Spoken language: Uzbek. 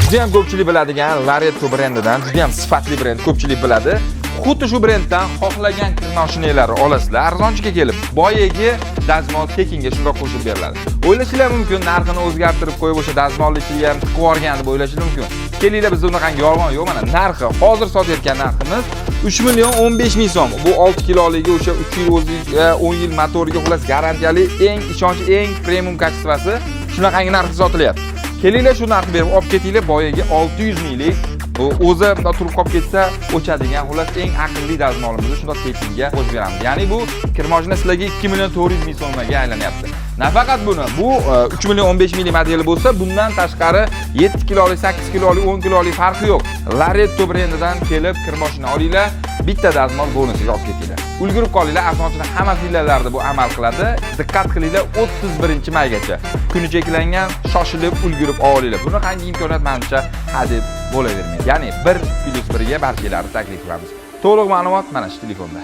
Juda ham ko'pchilik biladigan Laretto brendidan, juda ham sifatli brend, ko'pchilik biladi. Xuddi shu brenddan xohlagan kir mashinalarni olasizlar, arzonchiga kelib, boyagi dazmol tekinga shundoq qo'shib beriladi. O'ylashinglar mumkin, narxini o'zgartirib qo'yib o'sha dazmollikni ham tiqib yuborgan deb o'ylashinglar mumkin. Kelinglar, bizda bunaqangi yolg'on yo'q. Mana narxi, hozir sotayotgan narximiz 3.15 so'm. Bu 6 kiloligi o'sha 3 yil o'ziga, 10 yil motoriga xullas garantiyali, eng ishonchli, eng premium kачествоsi shunaqangi narxda sotilyapti. Kelinglar, shu narxni berib olib ketinglar, boyagi 600 minglik o'zi turib qolib ketsa o'chadigan xullas eng aqlli dazmolimizni shundoq tekinga qo'shib beramiz. Ya'ni bu kir mashina sizlarga 2.400.000 so'mga aylanyapti. Nafaqat buni, bu 3.15 ming modeli bo'lsa, bundan tashqari 7 kilolik, 8 kilolik, 10 kilolik farqi yo'q. Laretto brendidan kelib kir mashina olinglar, bitta dazmol bonusiga olib ketinglar. Ulgurib qolinglar, asosan hamma fillalarda bu amal qiladi. Diqqat qilinglar, 31-maygacha kuni cheklangan, shoshilib ulgurib olinglar. Bunaqangi imkoniyat menimcha hadeb bo'lavermaydi. Ya'ni 1+1 ga barchalarni taklif qilamiz. To'liq ma'lumot mana shu telefonda.